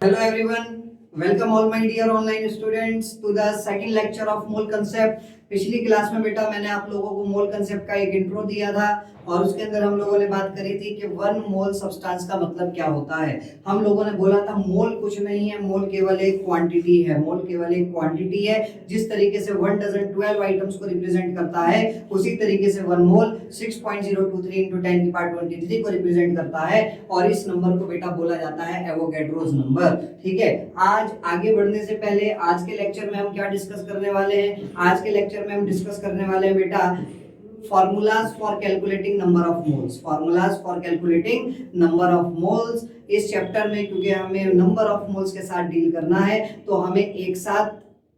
Hello everyone, welcome all my dear online students to the second lecture of mole concept। पिछली class में बेटा मैंने आप लोगों को मोल कंसेप्ट का एक इंट्रो दिया था और उसके अंदर हम लोगों ने बात करी थी कि वन मोल सब्सटेंस का मतलब क्या होता है। हम लोगों ने बोला था मोल कुछ नहीं है, मोल केवल एक क्वांटिटी है, मोल केवल एक क्वांटिटी है। जिस तरीके से 1 डजन 12 आइटम्स को रिप्रेजेंट करता है उसी तरीके से वन मोल 6.023 into 10 की पावर 23 को रिप्रेजेंट करता है और इस नंबर को बेटा बोला जाता है एवोगैड्रोस नंबर। ठीक है, आज आगे बढ़ने से पहले आज के लेक्चर में हम क्या डिस्कस करने वाले हैं? आज के लेक्चर में हम डिस्कस करने वाले हैं बेटा formulas for calculating number of moles। formulas for calculating number of moles इस चैप्टर में क्योंकि हमें नंबर ऑफ मोल्स के साथ डील करना है तो हमें एक साथ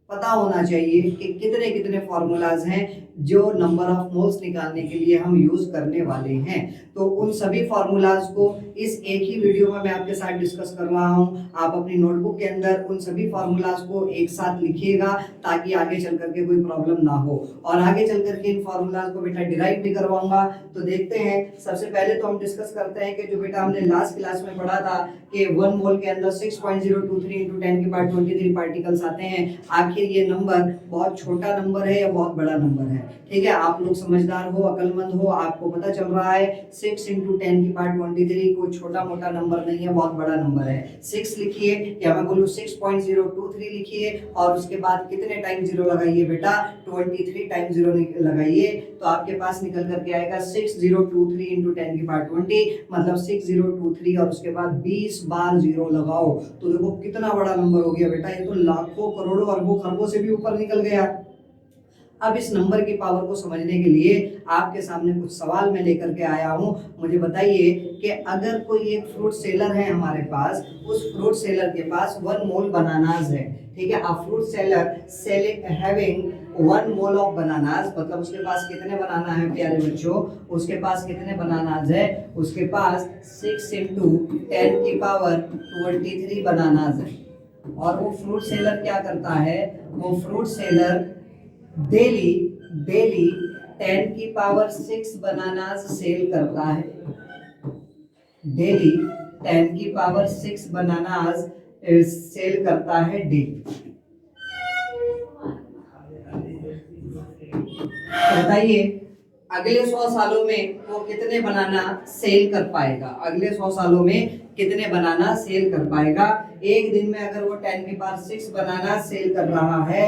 पता होना चाहिए कि कितने कितने फॉर्मूलाज हैं जो नंबर ऑफ मोल्स निकालने के लिए हम यूज करने वाले हैं। तो उन सभी फॉर्मूलाज को इस एक ही वीडियो में मैं आपके साथ डिस्कस कर रहा हूं। आप अपनी नोटबुक के अंदर उन सभी फॉर्मूलाज को एक साथ लिखिएगा ताकि आगे चल करके कोई प्रॉब्लम ना हो और आगे चल करके इन फॉर्मूलाज को बेटा डिराइव भी करवाऊंगा। तो देखते हैं, सबसे पहले तो हम डिस्कस करते हैं कि जो बेटा हमने लास्ट क्लास में पढ़ा था कि वन मोल के अंदर 6.023 into 10 की पावर 23 पार्टिकल्स आते हैं। आखिर ये नंबर बहुत छोटा नंबर है या बहुत बड़ा नंबर है? ठीक है, आप लोग समझदार हो, अकलमंद हो, आपको पता चल रहा है 6 into 10 की पावर 23 कोई छोटा मोटा नंबर नहीं है, बहुत बड़ा नंबर है। 6 लिखिए या मैं बोलूं 6.023 लिखिए और उसके बाद कितने टाइम जीरो लगाइए बेटा? 23 टाइम जीरो लगाइए तो आपके पास निकल करके आएगा 6023 into 10 की पावर 20 मतलब 6023 और उसके बाद 20 बार जीरो लगाओ तो देखो कितना बड़ा नंबर हो गया बेटा। ये तो लाखों करोड़ों अरबों खरबों से भी ऊपर निकल गया। अब इस नंबर की पावर को समझने के लिए आपके सामने कुछ सवाल मैं लेकर के आया हूं। मुझे बताइए कि अगर कोई एक फ्रूट सेलर है हमारे पास, उस फ्रूट सेलर के पास 1 मोल बनानास है। ठीक है, a fruit seller selling having 1 mole of bananas मतलब उसके पास कितने बनाना है प्यारे बच्चों? उसके पास कितने बनानास है? उसके पास 6 into 10 की पावर 23 बनानास है। और वो फ्रूट सेलर क्या करता है? वो फ्रूट सेलर डेली 10 की पावर 6 बनानास सेल करता है। डेली 10 की पावर 6 बनानास सेल करता है डेली। बताइए अगले 100 सालों में वो कितने बनाना सेल कर पाएगा? अगले 100 सालों में कितने बनाना सेल कर पाएगा? एक दिन में अगर वो 10 की पावर 6 बनाना सेल कर रहा है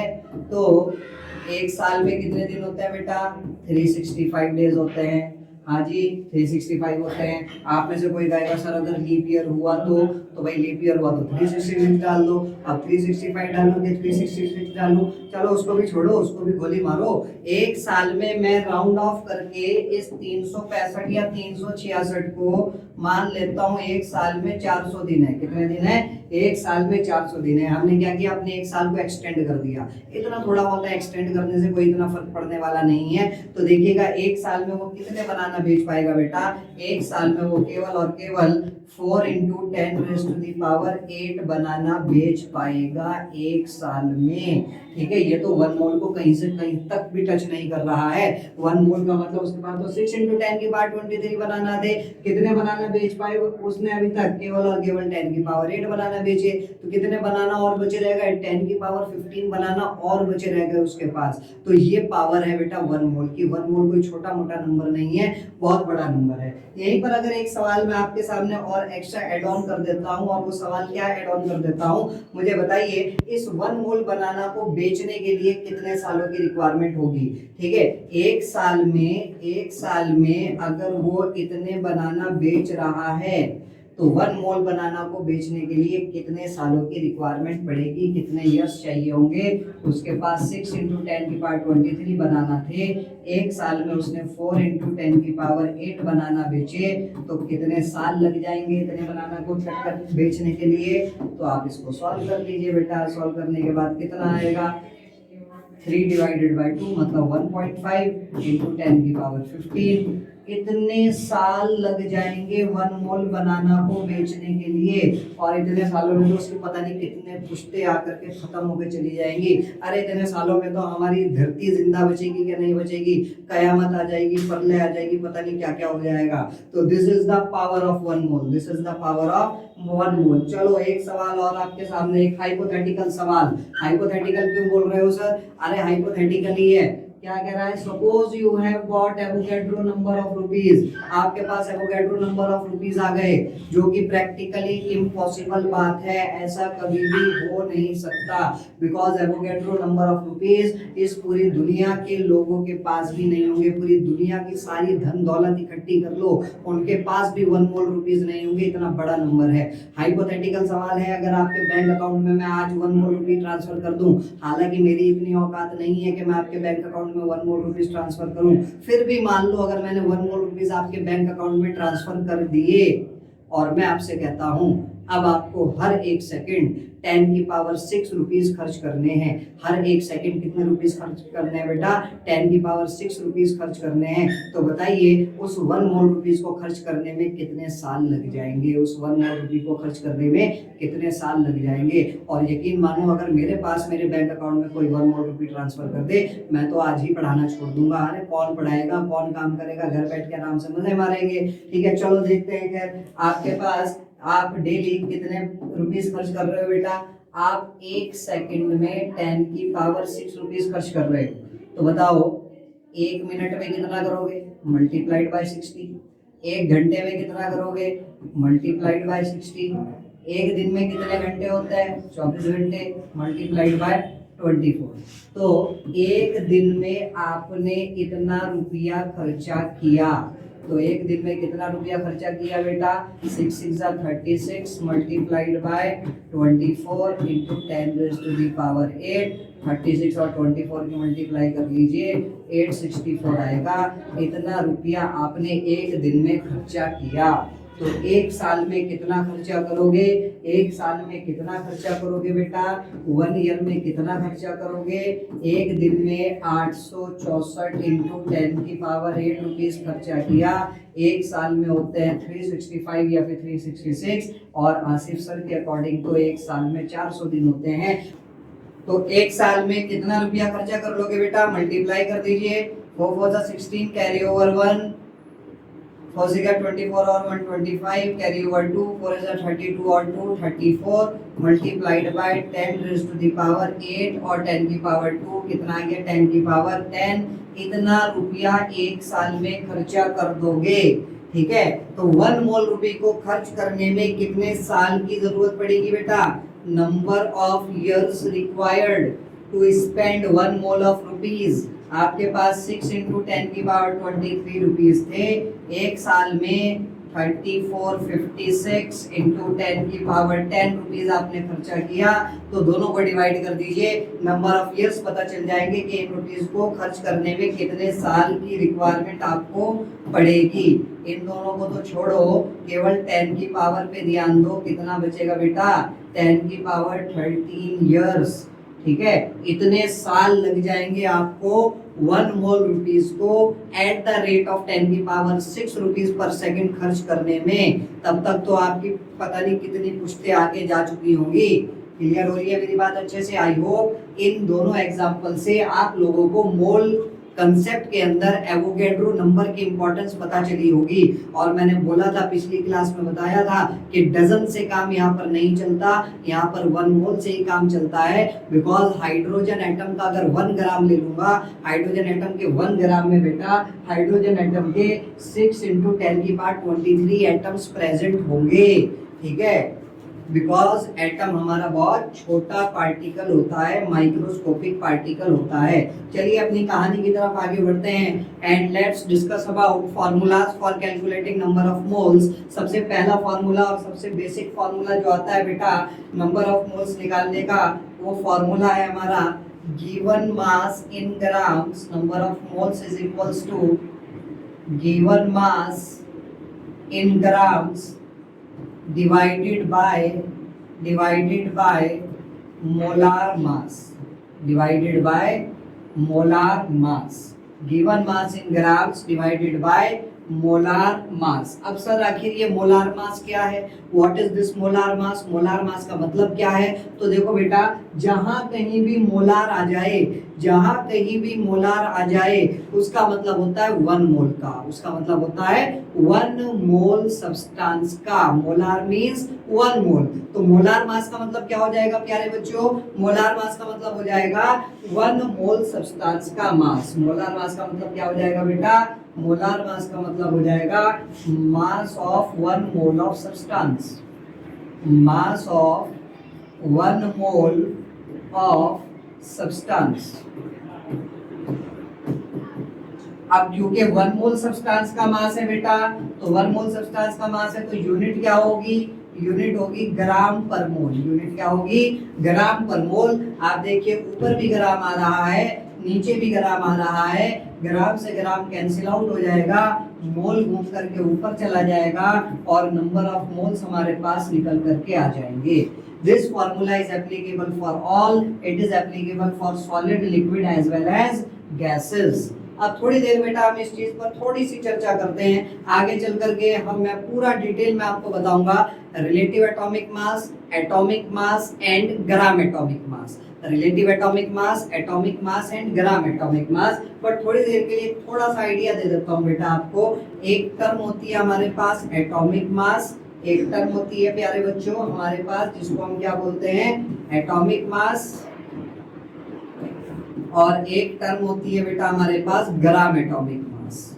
तो एक साल में कितने दिन होते हैं बेटा? 365 डेज होते हैं। हाँ जी 365 होते हैं। आप में से कोई कहेगा सर अगर लीप ईयर हुआ तो भाई लीप ईयर हुआ तो 366 डाल दो। अब 365 डालोगे 366 डालो, चलो उसको भी छोड़ो, उसको भी गोली मारो। एक साल में मैं राउंड ऑफ करके इस 365 या 366 को मान लेता हूँ एक साल में 400 दिन है। कितने दिन है? एक साल में 400 दिन है। हमने क्या किया? अपने एक साल को एक्सटेंड कर दिया। इतना थोड़ा बहुत है, एक्सटेंड करने से कोई इतना फर्क पड़ने वाला नहीं है। तो देखिएगा एक साल में वो कितने बनाना बेच पाएगा बेटा? एक साल में वो केवल और केवल 4 into 10 raised to the power 8 बनाना बेच पाएगा एक साल में। ठीक है, ये तो 1 मोल को कहीं से कहीं तक भी टच नहीं कर रहा है। 1 मोल का मतलब उसके पास तो 6 into 10 की पावर 23 बनाना थे। कितने बनाना बेच पाए उसने अभी तक? केवल और केवल 10 की पावर 8 बनाना बेचे। तो कितने बनाना और बचे रहेगा? 10 की पावर 15 बनाना और बचे रह गए उसके पास। तो ये पावर है बेटा 1 मोल की। 1 मोल कोई छोटा मोटा नंबर नहीं है, बहुत बड़ा नंबर है। यहीं पर अगर एक सवाल मैं आपके सामने और एक्स्ट्रा एड ऑन कर देता हूं और वो सवाल क्या एड ऑन कर देता हूं, मुझे बताइए इस 1 मोल बनाना को बेचने के लिए कितने सालों की रिक्वायरमेंट होगी? ठीक है, एक साल में अगर वो इतने बनाना बेच रहा है तो 1 मोल बनाना को बेचने के लिए कितने सालों की रिक्वायरमेंट पड़ेगी? कितने इयर्स चाहिए होंगे? उसके पास 6 into 10 की पावर 23 बनाना थे। एक साल में उसने 4 into 10 की पावर 8 बनाना बेचे तो कितने साल लग जाएंगे इतने बनाना को चटकर बेचने के लिए? तो आप इसको सॉल्व कर लीजिए बेटा। सॉल्व करने के बाद कितना आएगा? 3 divided by 2 मतलब 1.5 into 10 की पावर 15 इतने साल लग जाएंगे 1 मोल बनाना को बेचने के लिए, और इतने सालों में तो उसकी पता नहीं कितने पुश्ते आकर के खत्म होकर चली जाएंगी। अरे इतने सालों में तो हमारी धरती जिंदा बचेगी कि नहीं बचेगी, कयामत आ जाएगी, प्रलय आ जाएगी, पता नहीं क्या क्या हो जाएगा। तो this is the power of 1 mole, this is the power of 1 मोल। चलो एक सवाल और आपके सामने, एक हाइपोथेटिकल सवाल। हाइपोथेटिकल क्यों बोल रहे हो सर? अरे हाइपोथेटिकल ही है। क्या कह रहा है? Suppose you have got Avogadro number of rupees, आपके पास एवोगैड्रो नंबर ऑफ रुपीज आ गए, जो कि प्रैक्टिकली इम्पॉसिबल बात है, ऐसा कभी भी हो नहीं सकता, because Avogadro number of rupees इस पूरी दुनिया के लोगों के पास भी नहीं होंगे। पूरी दुनिया की सारी धन दौलत इकट्ठी कर लो, उनके पास भी 1 मोल रुपीज नहीं होंगे, इतना बड़ा नंबर है। हाइपोथेटिकल सवाल है, अगर आपके बैंक अकाउंट में मैं आज 1 मोल रुपी ट्रांसफर कर दूं, हालांकि मेरी इतनी औकात नहीं है कि मैं आपके बैंक अकाउंट में 1 मोल रुपीज ट्रांसफर करूं, फिर भी मान लो अगर मैंने 1 मोल रुपीज आपके बैंक अकाउंट में ट्रांसफर कर दिए, और मैं आपसे कहता हूं अब आपको हर एक सेकंड 10 की पावर 6 रुपीज खर्च करने हैं। हर एक सेकंड कितने रुपीज खर्च करने हैं बेटा? 10 की पावर 6 रुपीज खर्च करने हैं। तो बताइए उस 1 मोल रुपीज को खर्च करने में कितने साल लग जाएंगे? उस 1 मोल रुपीज को खर्च करने में कितने साल लग जाएंगे? और यकीन मानो अगर मेरे पास मेरे बैंक अकाउंट में कोई 1 मोल रुपी ट्रांसफर कर दे, मैं तो आज ही पढ़ाना छोड़ दूंगा। अरे कौन पढ़ाएगा, कौन काम करेगा, घर बैठ के आराम से मजे मारेंगे। ठीक है, चलो देखते हैं। खैर आपके पास आप डेली कितने रुपीस खर्च कर रहे हो बेटा? आप एक सेकंड में 10 की पावर 6 रुपीस खर्च कर रहे हो, तो बताओ एक मिनट में कितना करोगे? Multiplied by 60। एक घंटे में कितना करोगे? Multiplied by 60। एक दिन में कितने घंटे होते हैं? 24 घंटे, मल्टीप्लाइड बाय 24। तो एक दिन में आपने इतना रुपया खर्चा किया, तो एक दिन में कितना रुपया खर्चा किया बेटा? 6 6 36 multiplied by 24 into 10 raise to the power 8। 36 और 24 की मल्टीप्लाई कर लीजिए, 864 आएगा। इतना रुपया आपने एक दिन में खर्चा किया। तो एक साल में कितना खर्चा करोगे? एक साल में कितना खर्चा करोगे बेटा? 1 ईयर में कितना खर्चा करोगे? एक दिन में 864 इंटू 10 की पावर 8 रुपीज खर्चा किया। एक साल में होते हैं 365 या फिर 366, और आसिफ सर के अकॉर्डिंग तो एक साल में 400 दिन होते हैं। तो एक साल में कितना रुपया खर्चा कर लोगे बेटा? मल्टीप्लाई कर दीजिए। 4 4 16 कैरी ओवर 1, 4 6 24 और 1 25 कैरी ओवर 2, 4 32 और 2 34 multiplied by 10 raise to the power 8 और 10 की पावर 2 कितना आ गया? 10 की पावर 10। इतना रुपया एक साल में खर्चा कर दोगे। ठीक है, तो 1 मोल रुपए को खर्च करने में कितने साल की जरूरत पड़ेगी बेटा? Number of years required to spend 1 mole of rupees. आपके पास 6 इंटू 10 की पावर 23 रुपीज थे। एक साल में 3456 इंटू 10 की पावर 10 रुपीज आपने खर्चा किया। तो दोनों को डिवाइड कर दीजिए, नंबर ऑफ इयर्स पता चल जाएंगे कि इन रुपीज को खर्च करने में कितने साल की रिक्वायरमेंट आपको पड़ेगी। इन दोनों को तो छोड़ो, केवल 10 की पावर पे ध्यान दो, कितना बचेगा बेटा? 10 की पावर 13 इयर्स। ठीक है, इतने साल लग जाएंगे आपको 1 मोल रुपीज को एट द रेट ऑफ 10 की पावर 6 रुपीज पर सेकंड खर्च करने में। तब तक तो आपकी पता नहीं कितनी पुश्तें आगे जा चुकी होंगी। क्लियर हो रही है मेरी बात अच्छे से? आई होप इन दोनों एग्जाम्पल से आप लोगों को मोल कंसेप्ट के अंदर एवोगैड्रो नंबर की इंपॉर्टेंस पता चली होगी। और मैंने बोला था, पिछली क्लास में बताया था कि डजन से काम यहाँ पर नहीं चलता, यहाँ पर 1 मोल से ही काम चलता है। बिकॉज हाइड्रोजन एटम का अगर 1 ग्राम ले लूंगा, हाइड्रोजन एटम के 1 ग्राम में बेटा हाइड्रोजन एटम के 6 इंटू 10 की पावर 23 एटम्स प्रेजेंट होंगे। ठीक है, बिकॉज एटम हमारा बहुत छोटा पार्टिकल होता है, माइक्रोस्कोपिक पार्टिकल होता है। चलिए अपनी कहानी की तरफ आगे बढ़ते हैं and let's discuss about formulas for calculating number of moles. सबसे पहला फॉर्मूला और सबसे बेसिक फॉर्मूला जो आता है बेटा नंबर ऑफ मोल्स निकालने का, वो फॉर्मूला है हमारा given mass in grams, number of moles is equals to given mass in grams divided by molar mass, divided by molar mass, given mass in grams divided by molar mass. अब sir आखिर ये molar mass क्या है? What is this molar mass? Molar mass का मतलब क्या है? तो देखो बेटा, जहां कहीं भी मोलार आ जाए, जहां कहीं भी मोलार आ जाए, उसका मतलब होता है 1 मोल का। उसका मतलब होता है 1 मोल सब्सटेंस का। मोलार मींस 1 मोल। तो मोलार मास का मतलब क्या हो जाएगा प्यारे बच्चों? मोलार मास का मतलब हो जाएगा 1 मोल सब्सटेंस का मास। मोलार मास का मतलब क्या हो जाएगा बेटा? मोलार मास का मतलब हो जाएगा mass of 1 mole of substance. Mass of 1 mole of substance. अब क्योंकि 1 मोल सब्सटेंस का मास है बेटा, तो 1 मोल सब्सटेंस का मास है तो यूनिट क्या होगी? यूनिट होगी ग्राम पर मोल। यूनिट क्या होगी? ग्राम पर मोल। आप देखिए ऊपर भी ग्राम आ रहा है, नीचे भी ग्राम आ रहा है। ग्राम से ग्राम कैंसिल आउट हो जाएगा, मोल घूम करके ऊपर चला जाएगा और नंबर ऑफ मोल्स हमारे पास निकल करके आ जाएंगे। This formula is applicable for all. It is applicable for solid, liquid as well as gases. अब थोड़ी देर बेटा हम इस चीज पर थोड़ी सी चर्चा करते हैं। आगे चल करके मैं पूरा डिटेल में आपको बताऊंगा relative atomic mass, atomic mass and gram atomic mass. Relative atomic mass and gram atomic mass. But थोड़ी देर के लिए थोड़ा सा आइडिया दे देता हूँ बेटा आपको। एक टर्म होती है हमारे पास एटॉमिक मास, एक टर्म होती है प्यारे बच्चों हमारे पास जिसको हम क्या बोलते हैं? एटॉमिक मास, और एक टर्म होती है बेटा हमारे पास gram atomic mass.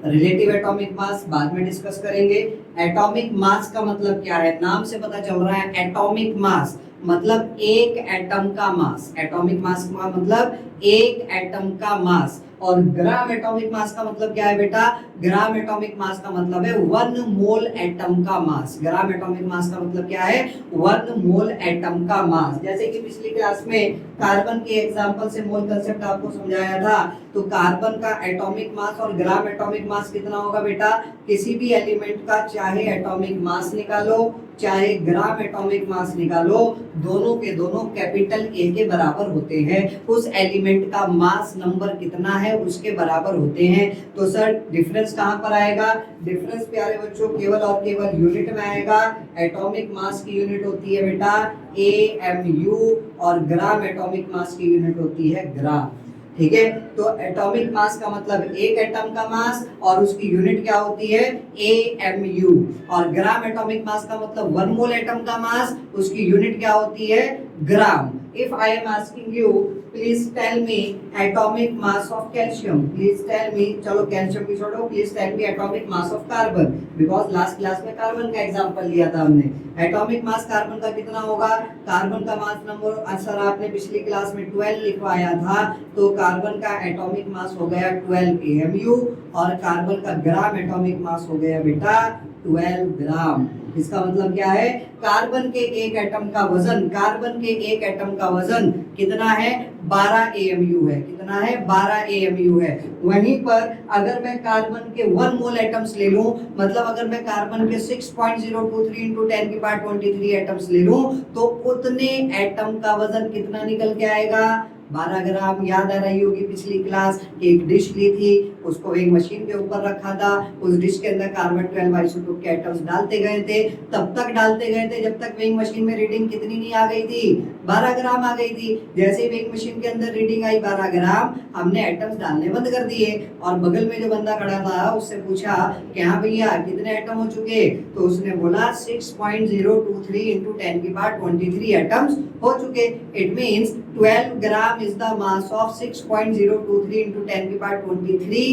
Relative atomic mass बाद में डिस्कस करेंगे। एटॉमिक मास का मतलब क्या है? नाम से पता चल रहा है एटॉमिक मास मतलब एक एटम का मास। एटॉमिक मास का मतलब एक एटम का मास। और ग्राम एटॉमिक मास का मतलब क्या है बेटा? ग्राम एटॉमिक मास का मतलब है 1 मोल एटम का मास। ग्राम एटॉमिक मास का मतलब क्या है? 1 मोल एटम का मास। जैसे कि पिछली क्लास में कार्बन के एग्जांपल से मोल कांसेप्ट आपको समझाया था, तो कार्बन का एटॉमिक मास और ग्राम एटॉमिक मास कितना होगा बेटा? किसी भी एलिमेंट का चाहे एटॉमिक मास निकालो चाहे ग्राम एटॉमिक मास निकालो, दोनों के दोनों कैपिटल ए के बराबर होते हैं। उस एलिमेंट का मास नंबर कितना है उसके बराबर होते हैं। तो सर डिफरेंस कहां पर आएगा? डिफरेंस प्यारे बच्चों केवल और केवल यूनिट में आएगा। एटॉमिक मास की यूनिट होती है बेटा AMU और ग्राम एटॉमिक मास की यूनिट होती है ग्राम। ठीक है, तो एटॉमिक मास का मतलब एक एटम का मास और उसकी यूनिट क्या होती है? AMU। और ग्राम एटॉमिक मास का मतलब 1 मोल एटम का मास, उसकी यूनिट क्या होती है? Gram. If I am asking you please tell me atomic mass of calcium, please tell me, चलो कैल्शियम की छोड़ो, please tell me atomic mass of carbon, because last class में कार्बन का एग्जांपल लिया था हमने। एटॉमिक मास कार्बन का कितना होगा? कार्बन का मास नंबर सर आपने पिछली क्लास में 12 लिखवाया था, तो कार्बन का एटॉमिक मास हो गया 12 AMU और कार्बन का ग्राम एटॉमिक मास हो गया बेटा 12 ग्राम। इसका मतलब क्या है? कार्बन के एक एटम का वजन, कार्बन के एक एटम का वजन कितना है? 12 AMU है। कितना है? 12 AMU है। वहीं पर अगर मैं कार्बन के 1 मोल एटम्स ले लूं, मतलब अगर मैं कार्बन के 6.023 into 10 की पावर 23 एटम्स ले लूं, तो उतने एटम का वजन कितना निकल के आएगा? 12 ग्राम। याद आ रही होगी पिछली क्लास, एक डिश ली थी, उसको एक मशीन के ऊपर रखा था, उस डिश के अंदर कार्बन 12 आइसोटोप के एटम्स डालते गए थे, तब तक डालते गए थे जब तक वेइंग मशीन में रीडिंग कितनी नहीं आ गई थी? 12 ग्राम आ गई थी। जैसे ही वेइंग मशीन के अंदर रीडिंग आई 12 ग्राम, हमने एटम्स डालने बंद कर दिए और बगल में जो बंदा खड़ा था उससे पूछा कि हाँ भैया कितने एटम हो चुके? तो उसने बोला 6.023 into 10 की पावर 23 एटम्स हो चुके। It means 12 gram is the mass of 6.023 into 10 की power 23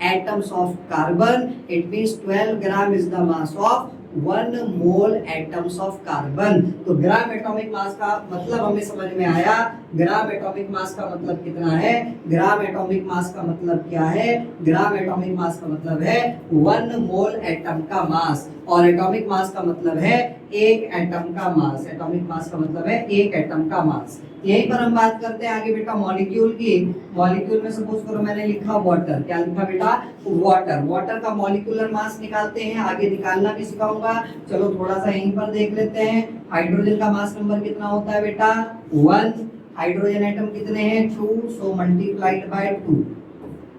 atoms of carbon. It means 12 gram is the mass of 1 mole atoms of carbon. तो ग्राम एटॉमिक मास का मतलब हमें समझ में आया। ग्राम एटॉमिक मास का मतलब कितना है? ग्राम एटॉमिक मास का मतलब क्या है? ग्राम एटॉमिक मास का मतलब है 1 मोल एटम का मास, और एटॉमिक मास का मतलब है एक एटम का मास। एटॉमिक मास का मतलब है एक एटम का मास। यहीं पर हम बात करते हैं आगे बेटा मॉलिक्यूल की। मॉलिक्यूल में सपोज करो मैंने लिखा वाटर, क्या लिखा बेटा? वाटर। वाटर का मॉलिक्यूलर मास निकालते हैं, आगे निकालना भी सिखाऊंगा। चलो थोड़ा सा यहीं पर देख लेते हैं। हाइड्रोजन का मास नंबर कितना होता है बेटा? 1। हाइड्रोजन एटम कितने हैं? 2, सो मल्टीप्लाइड बाय 2।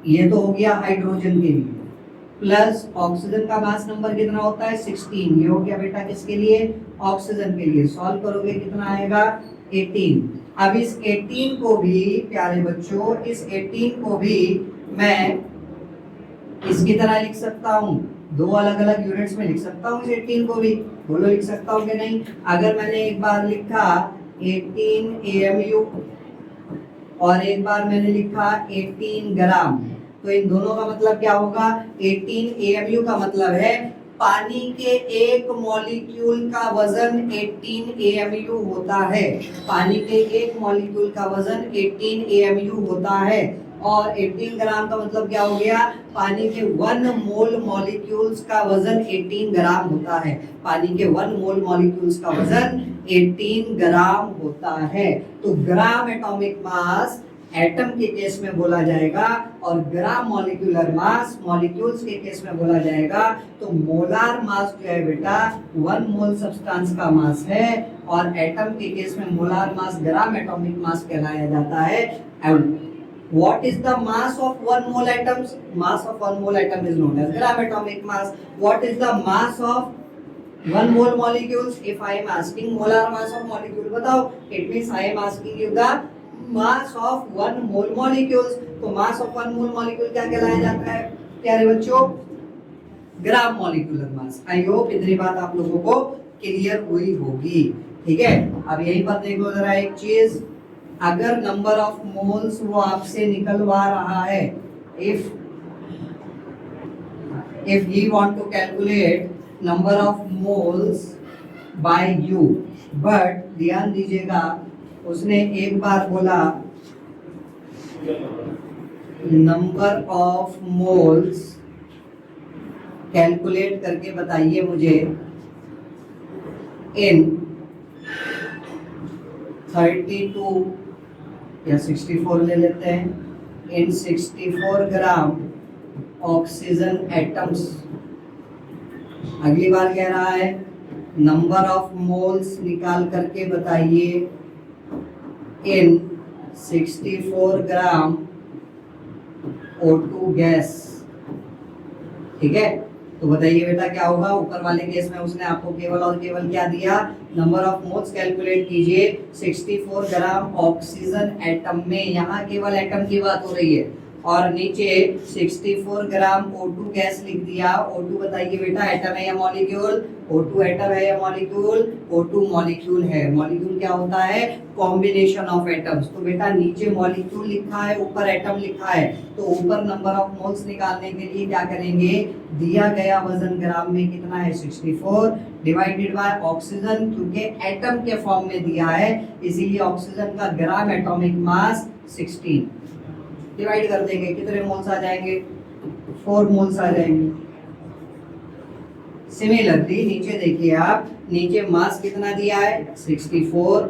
ये तो हो गया हाइड्रोजन के लिए। प्लस ऑक्सीजन का मास नंबर कितना होता है 16। ये हो गया बेटा किसके लिए, ऑक्सीजन के लिए। सॉल्व करोगे कितना आएगा 18। अब इस 18 को भी प्यारे बच्चों, इस 18 को भी मैं इसकी तरह लिख सकता हूँ, दो अलग अलग यूनिट्स में लिख सकता हूँ इस 18 को भी। बोलो लिख सकता हूँ कि नहीं। अगर मैंने एक बार लिखा 18 AMU और एक बार मैंने लिखा 18 ग्राम, तो इन दोनों का मतलब क्या होगा। 18 AMU का मतलब है पानी के एक मॉलिक्यूल का वजन 18 AMU होता है। पानी के एक मॉलिक्यूल का वजन 18 AMU होता है। और 18 ग्राम का मतलब क्या हो गया, पानी के 1 मोल मॉलिक्यूल्स का वजन 18 ग्राम होता है। पानी के 1 मोल मॉलिक्यूल्स का वजन 18 ग्राम होता है। तो ग्राम एटॉमिक मास एटम के केस में बोला जाएगा और ग्राम मॉलिक्यूलर मास मॉलिक्यूल्स के केस में बोला जाएगा। तो मोलार मास जो है बेटा 1 मोल सब्सटेंस का मास है और एटम के केस में मोलार मास ग्राम एटॉमिक मास कहलाया जाता है। And what is the mass of 1 mole atoms? Mass of 1 mole atom is known as gram atomic mass. What is the mass of 1 mole molecules? If I am asking molar mass of molecule बताओ, it means I am asking you the mass of 1 mole molecules. तो mass of 1 mole molecule क्या कहलाया जाता है प्यारे बच्चों, gram molecular mass. I hope इतनी बात आप लोगों को क्लियर हुई होगी। ठीक है, अब यहीं पर देखो जरा एक चीज, अगर नंबर ऑफ मोल्स वो आपसे निकलवा रहा है, if he want to calculate number of moles by you, but ध्यान दीजिएगा उसने एक बार बोला नंबर ऑफ मोल्स कैलकुलेट करके बताइए मुझे इन 32 या 64 ले लेते हैं, इन 64 ग्राम ऑक्सीजन एटम्स। अगली बार कह रहा है नंबर ऑफ मोल्स निकाल करके बताइए इन 64 ग्राम O2 गैस। ठीक है, तो बताइए बेटा क्या होगा। ऊपर वाले केस में उसने आपको केवल और केवल क्या दिया, नंबर ऑफ मोल्स कैलकुलेट कीजिए 64 ग्राम ऑक्सीजन एटम में, यहाँ केवल एटम की बात हो रही है, और नीचे 64 ग्राम O2 गैस लिख दिया। O2 बताइए बेटा एटम है या मॉलिक्यूल, O2 एटम है या मॉलिक्यूल, O2 मॉलिक्यूल है। मॉलिक्यूल क्या होता है, कॉम्बिनेशन ऑफ एटम्स। तो बेटा नीचे मॉलिक्यूल लिखा है, ऊपर एटम लिखा है, तो ऊपर नंबर ऑफ मोल्स निकालने के लिए क्या करेंगे, दिया गया वजन ग्राम में कितना है 64 डिवाइडेड बाय ऑक्सीजन, क्योंकि एटम के फॉर्म में दिया है इसीलिए ऑक्सीजन का ग्राम एटॉमिक मास 16। डिवाइड कर देंगे, कितने मोल्स आ जाएंगे, 4 मोल्स आ जाएंगे। सिमिलरली नीचे देखिए आप, नीचे मास कितना दिया है 64।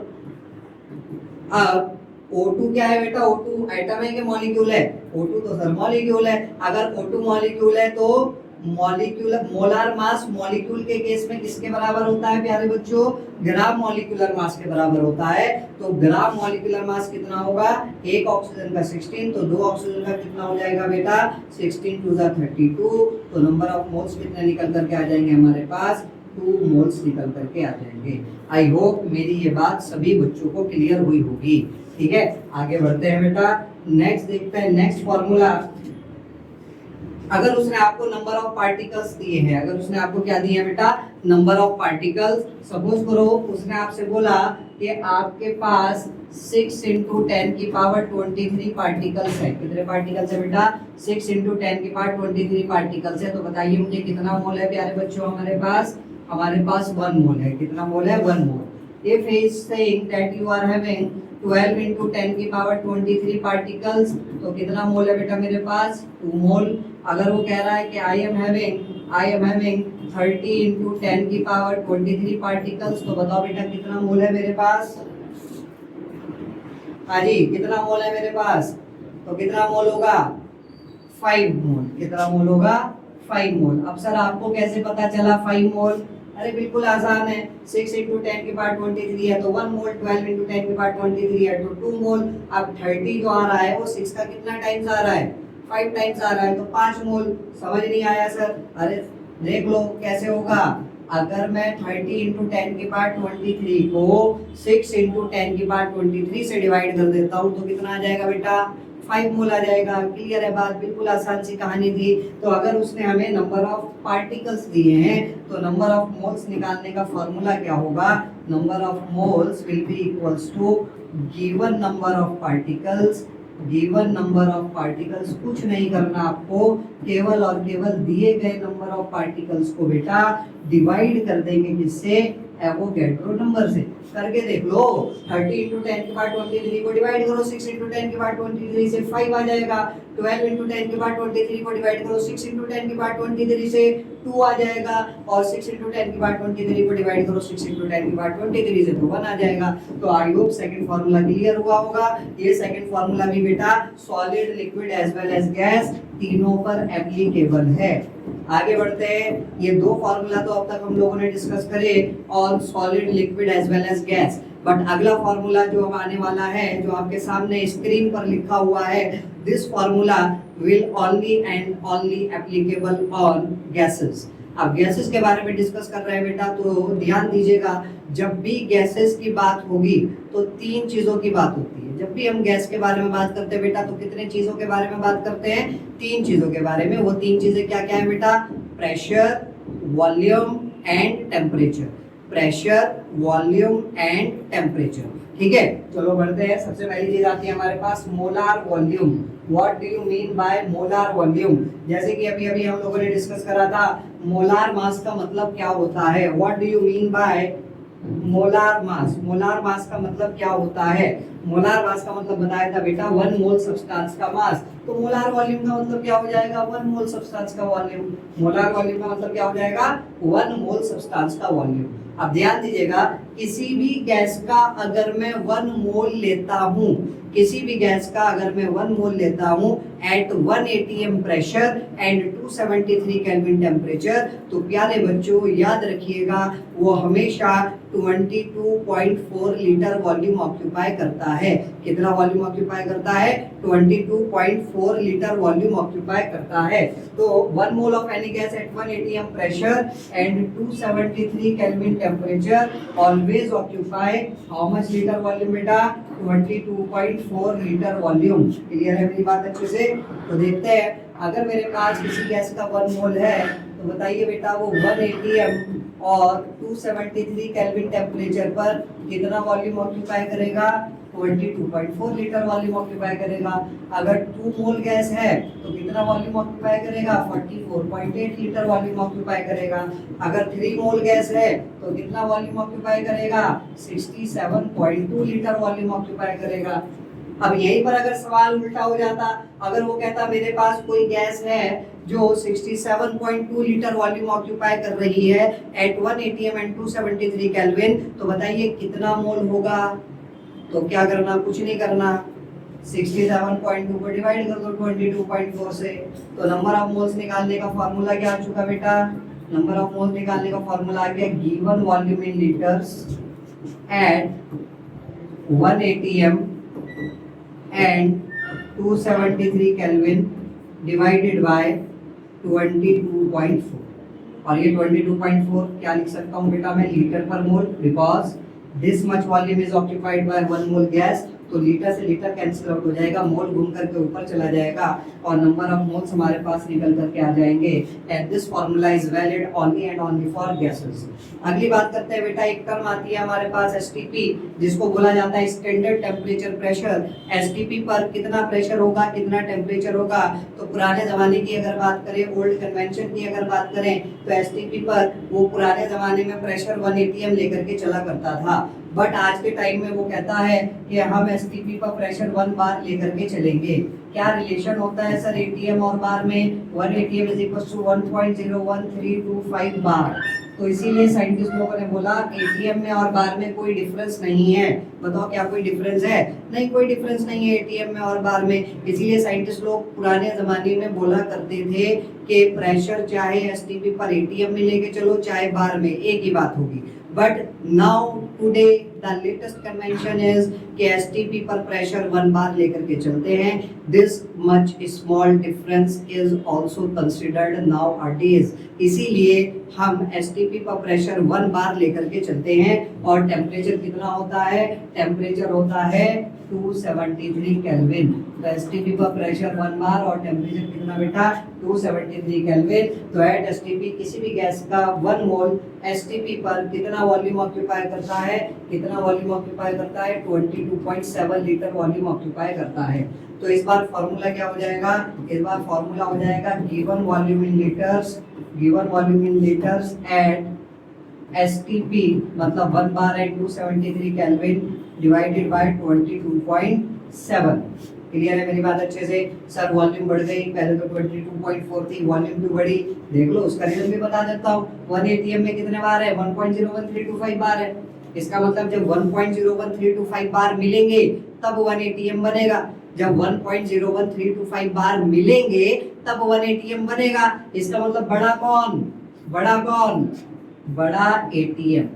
अब O2 क्या है बेटा, O2 एटम है कि मॉलिक्यूल है, O2 तो सर मॉलिक्यूल है। अगर O2 मॉलिक्यूल है तो मॉलिक्यूलर मोलार मास मॉलिक्यूल के केस में किसके बराबर होता है प्यारे बच्चों, ग्राम मॉलिक्यूलर मास के बराबर होता है। तो ग्राम मॉलिक्यूलर मास कितना होगा, एक ऑक्सीजन का 16, तो दो ऑक्सीजन का कितना हो जाएगा बेटा 16 2 32। तो नंबर ऑफ मोल्स कितने निकल करके आ जाएंगे हमारे पास, 2 मोल्स निकल करके आ जाएंगे। आई होप मेरी ये बात सभी बच्चों को क्लियर हुई होगी। ठीक है, आगे बढ़ते हैं बेटा, नेक्स्ट देखते हैं नेक्स्ट फॉर्मूला। अगर उसने आपको नंबर ऑफ पार्टिकल्स दिए हैं, अगर उसने आपको क्या दिए हैं बेटा, नंबर ऑफ पार्टिकल्स, सपोज करो उसने आपसे बोला कि आपके पास 6 × 10 की पावर 23 पार्टिकल्स है। कितने पार्टिकल्स है बेटा, 6 × 10 की पावर 23 पार्टिकल्स है। तो बताइए मुझे कितना मोल है प्यारे बच्चों हमारे पास 1 मोल है। कितना मोल है, 1 mole. If he is saying that you are having 12 × 10 की पावर 23 पार्टिकल्स, तो कितना मोल है बेटा मेरे पास, 2 मोल। अगर वो कह रहा है कि आई एम हैविंग 30 × 10 की पावर 23 पार्टिकल्स, तो बताओ बेटा कितना मोल है मेरे पास। हाँ जी, कितना मोल है मेरे पास, तो कितना मोल होगा 5 मोल। कितना मोल होगा 5 मोल। अब सर आपको कैसे पता चला 5 मोल, अरे बिल्कुल आसान है, 6 × 10 की पावर 23 है तो 1 मोल, 12 × 10 की पावर 23 है तो 2 मोल। अब 30 जो आ रहा है वो 6 का कितना टाइम्स आ रहा है, 5 टाइम्स आ रहा है तो 5 मोल। समझ नहीं आया सर? अरे देख लो कैसे होगा। अगर मैं 30 इंटू 10 की पावर 23 को 6 इंटू 10 की पावर 23 से डिवाइड कर देता हूँ तो कितना आ जाएगा बेटा? 5 मोल आ जाएगा। क्लियर है बात? बिल्कुल आसान सी कहानी थी। तो अगर उसने हमें नंबर ऑफ पार्टिकल्स दिए हैं तो नंबर ऑफ मोल्स निकालने का फॉर्मूला क्या होगा? Number of moles will be equals to given number of particles, given number of particles. कुछ नहीं करना आपको, केवल और केवल दिए गए नंबर ऑफ पार्टिकल्स को बेटा डिवाइड कर देंगे किससे? एवोगैड्रो नंबर से। करके देख लो। 30 इंटू 10 की पावर 23 को डिवाइड करो 6 इंटू 10 की पावर 23 से 5 आ जाएगा। 12 इंटू 10 की पावर 23 को डिवाइड करो 6 इंटू 10 की पावर 23 से 2 आ जाएगा। और 6 इंटू 10 की पावर 23 को डिवाइड करो 6 इंटू 10 की पावर 23 से तो 1 आ जाएगा। तो I hope second formula clear हुआ होगा। ये सेकंड फार्मूला भी बेटा solid, liquid as well as gas तीनों पर एप्लीकेबल है। आगे बढ़ते हैं। ये दो फार्मूला तो अब तक हम लोगों ने डिस्कस करे और solid, liquid as well as gas. But अगला फार्मूला जो हम आने वाला है, जो आपके सामने स्क्रीन पर लिखा हुआ है, this formula will only and only applicable on gases. अब गैसेस के बारे में डिस्कस कर रहे हैं बेटा, तो ध्यान दीजिएगा। जब भी गैसेस की बात होगी तो 3 चीजों की बात होती है। जब भी हम गैस के बारे में बात करते हैं बेटा तो कितने चीजों के बारे में बात करते हैं? 3 चीजों के बारे में। वो 3 चीजें क्या क्या है बेटा? Pressure, volume and temperature. Pressure, volume and temperature. ठीक है, चलो बढ़ते हैं। सबसे पहली चीज आती है हमारे पास molar volume. What do you mean by molar volume? जैसे कि अभी अभी हम लोगों ने डिस्कस करा था, मोलार मास का मतलब क्या होता है? What do you mean by molar mass? Molar mass का मतलब क्या होता है? मोलार मास का मतलब बताया था बेटा 1 मोल सब्सटेंस का मास। तो मोलार वॉल्यूम का मतलब क्या हो जाएगा? 1 मोल सब्सटेंस का वॉल्यूम। मोलार वॉल्यूम का मतलब क्या हो जाएगा? 1 मोल सब्सटेंस का वॉल्यूम। अब ध्यान दीजिएगा, किसी भी गैस का अगर मैं 1 मोल लेता हूं, किसी भी गैस का अगर मैं 1 मोल लेता हूं at 1 atm pressure and 273 kelvin temperature, तो प्यारे बच्चों याद रखिएगा वो हमेशा 22.4 लीटर वॉल्यूम ऑक्यूपाई करता है। कितना वॉल्यूम ऑक्यूपाई करता है? 22.4 लीटर वॉल्यूम ऑक्यूपाई करता है। तो 1 mole of any gas at 1 atm pressure and 273 kelvin temperature always occupy how much litre volume बेटा? 22.4 लीटर वॉल्यूम। क्लियर है मेरी बात अच्छे से? तो देखते हैं, अगर मेरे पास किसी गैस का 1 मोल है तो बताइए बेटा वो 1 atm और 273 केल्विन टेम्परेचर पर कितना वॉल्यूम ऑक्यूपाई करेगा? 22.4 लीटर वॉल्यूम ऑक्यूपाई करेगा। अगर 2 मोल गैस है तो कितना वॉल्यूम ऑक्यूपाई करेगा? 44.8 लीटर वॉल्यूम ऑक्यूपाई करेगा। अगर 3 मोल गैस है तो कितना वॉल्यूम ऑक्यूपाई करेगा? 67.2 लीटर वॉल्यूम ऑक्यूपाई करेगा। अब यहीं पर अगर सवाल उल्टा हो जाता, अगर वो कहता मेरे पास कोई गैस है जो 67.2 लीटर वॉल्यूम ऑक्यूपाई कर रही है एट 1 atm एंड 273 केल्विन, तो बताइए कितना मोल होगा? तो क्या करना? कुछ नहीं करना, 67.2 को डिवाइड कर दो 22.4 से। तो नंबर ऑफ मोल्स निकालने का फॉर्मूला क्या आ चुका बेटा? नंबर ऑफ मोल्स निकालने का फॉर्मूला आ गया given volume in litres at 1 atm and 273 kelvin divided by 22.4। और ये 22.4 क्या लिख सकता हूँ बेटा मैं? Litre per mole, because this much volume is occupied by 1 mole gas. तो लीटर से लीटर कैंसिल आउट हो जाएगा, मोल घूम करके ऊपर चला जाएगा और नंबर ऑफ मोल्स हमारे पास निकल करके आ जाएंगे। And this formula is valid only and only for gases. अगली बात करते हैं बेटा, एक टर्म आती है हमारे पास एसटीपी, जिसको बोला जाता है स्टैंडर्ड टेम्परेचर प्रेशर। एसटीपी पर कितना प्रेशर होगा, कितना टेम्परेचर होगा? तो पुराने जमाने की अगर बात करें, ओल्ड कन्वेंशन की अगर बात करें, तो एसटीपी पर वो पुराने जमाने में प्रेशर 1 atm लेकर के चला करता था। बट आज के टाइम में वो कहता है कि हम एसटीपी पर प्रेशर 1 बार लेकर के चलेंगे। क्या रिलेशन होता है सर एटीएम और बार में? 1 atm इज इक्वल टू 1.01325 बार। तो इसीलिए साइंटिस्ट लोगों ने बोला एटीएम में और बार में कोई डिफरेंस नहीं है। बताओ क्या कोई डिफरेंस है? नहीं, कोई डिफरेंस नहीं है एटीएम में और बार में। इसीलिए साइंटिस्ट लोग पुराने जमाने में बोला करते थे कि प्रेशर चाहे एसटीपी पर एटीएम में लेके चलो चाहे बार में, एक ही बात होगी। But now today the latest convention is कि एसटीपी पर प्रेशर 1 बार लेकर के चलते हैं। This much small difference is also considered now a days. इसीलिए हम एसटीपी पर प्रेशर 1 बार लेकर के चलते हैं। और टेम्परेचर कितना होता है? टेम्परेचर होता है 273 केल्विन। तो एसटीपी पर प्रेशर 1 बार और टेम्परेचर कितना बेटा? 273 केल्विन। तो एट एसटीपी किसी भी गैस का 1 मोल एसटीपी पर कितना वॉल्यूम ऑक्यूपाई करता है? कितना वॉल्यूम ऑक्यूपाई करता है? 22.7 लीटर वॉल्यूम ऑक्यूपाई करता है। तो इस बार फॉर्मूला क्या हो जाएगा? इस बार फॉर्मूला हो जाएगा given volume in litres at STP मतलब 1 bar at 273 kelvin divided by 22.7। Clear है मेरी बात अच्छे से? सर वॉल्यूम बढ़ गई, पहले तो 22.4 थी, वॉल्यूम भी बढ़ी। देख लो उसका रीजन भी बता देता हूँ। 1 एटीएम में कितने बार है? 1.01325 बार है। इसका मतलब जब 1.01325 बार मिलेंगे तब 1 एटीएम बनेगा। जब 1.01325 बार मिलेंगे तब 1 एटीएम बनेगा। इसका मतलब बड़ा कौन? बड़ा एटीएम।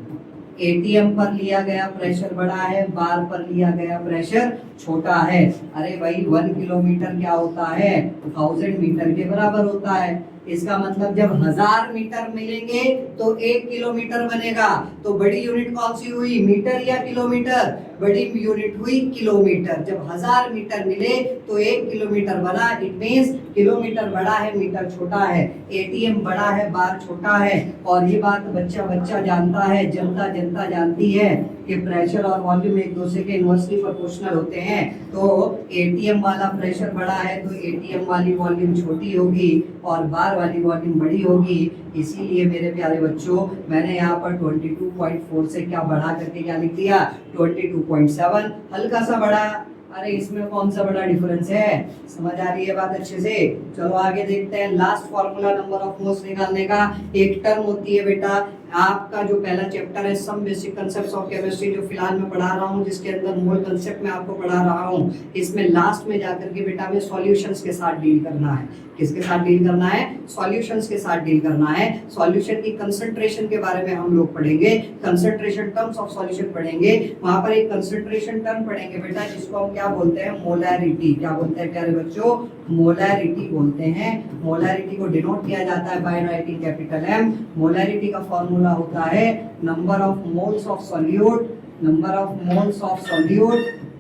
एटीएम पर लिया गया प्रेशर बड़ा है, बार पर लिया गया प्रेशर छोटा है। अरे भाई 1 किलोमीटर क्या होता है? 1000 मीटर के बराबर होता है। इसका मतलब जब 1000 मीटर मिलेंगे तो 1 किलोमीटर बनेगा। तो बड़ी यूनिट कौन सी हुई? मीटर या किलोमीटर? बड़ी यूनिट हुई किलोमीटर। जब 1000 मीटर मिले तो 1 किलोमीटर बना। इट मींस किलोमीटर बड़ा है, मीटर छोटा है। एटीएम बड़ा है, बार छोटा है। और ये बात बच्चा जानता है, जनता जानती है कि प्रेशर और वॉल्यूम एक दूसरे के इनवर्सली प्रोपोर्शनल होते हैं। तो एटीएम वाला प्रेशर बड़ा है तो एटीएम वाली वॉल्यूम छोटी होगी और बार वाली वॉल्यूम बड़ी होगी। इसीलिए मेरे प्यारे बच्चों मैंने यहाँ पर 22.4 से क्या बढ़ा करके क्या लिख दिया? 22.7। हल्का सा बड़ा। अरे इसमें कौन सा बड़ा डिफरेंस है? समझ आ रही है बात अच्छे से? चलो आगे देखते हैं। Last formula number of moles निकालने का एक टर्म होती है बेटा, आपका जो पहला चैप्टर है some basic concepts of chemistry, जो फिलहाल मैं पढ़ा रहा हूँ, जिसके अंदर मोल कांसेप्ट में आपको पढ़ा रहा हूँ, इसमें लास्ट में जाकर के बेटा में सॉल्यूशंस के साथ डील करना है। किसके साथ डील करना है? सॉल्यूशंस के साथ डील करना है। सॉल्यूशन की कंसंट्रेशन के बारे में हम लोग पढ़ेंगे, कंसंट्रेशन टर्म्स ऑफ सॉल्यूशन पढ़ेंगे। वहां पर एक कंसंट्रेशन टर्म पढ़ेंगे बेटा जिसको हम क्या बोलते हैं? मोलैरिटी। क्या बोलते हैं प्यारे बच्चों? मोलैरिटी बोलते हैं। मोलैरिटी को डिनोट किया जाता है by writing capital M। Molarity का फॉर्मूला होता है number of moles of solute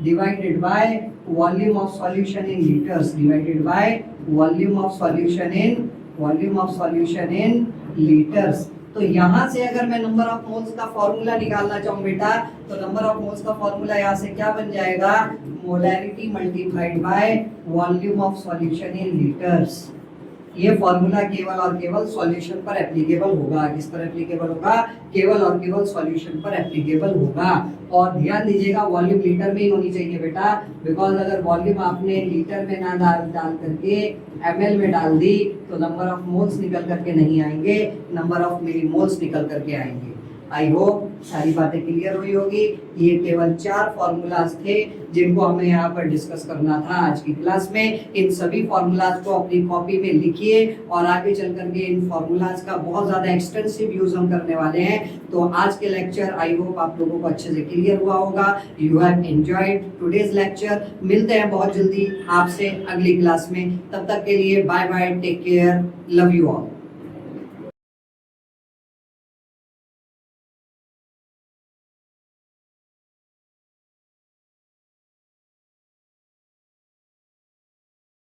divided by volume of solution in litres, divided by volume of solution in litres. तो यहाँ से अगर मैं नंबर ऑफ मोल्स का फॉर्मूला निकालना चाहूँ बेटा तो नंबर ऑफ मोल्स का फॉर्मूला यहाँ से क्या बन जाएगा? Molarity multiplied by volume of solution in litres. ये फॉर्मूला केवल और केवल सॉल्यूशन पर एप्लीकेबल होगा। किस पर एप्लीकेबल होगा? केवल और केवल सॉल्यूशन पर एप्लीकेबल होगा। और ध्यान दीजिएगा वॉल्यूम लीटर में ही होनी चाहिए बेटा, बिकॉज अगर वॉल्यूम आपने लीटर में ना डाल करके ml में डाल दी तो नंबर ऑफ मोल्स निकल करके नहीं आएंगे, नंबर ऑफ मिलीमोल्स निकल करके आएंगे। आई होप सारी बातें क्लियर हुई होगी। ये केवल 4 फॉर्मूलाज थे जिनको हमें यहाँ पर डिस्कस करना था आज की क्लास में। इन सभी फॉर्मूलाज को अपनी कॉपी में लिखिए और आगे चल करके इन फॉर्मूलाज का बहुत ज्यादा एक्सटेंसिव यूज हम करने वाले हैं। तो आज के लेक्चर आई होप आप लोगों को अच्छे से क्लियर हुआ होगा। You have enjoyed today's lecture. मिलते हैं बहुत जल्दी आपसे अगली क्लास में। तब तक के लिए bye bye, take care, love you all.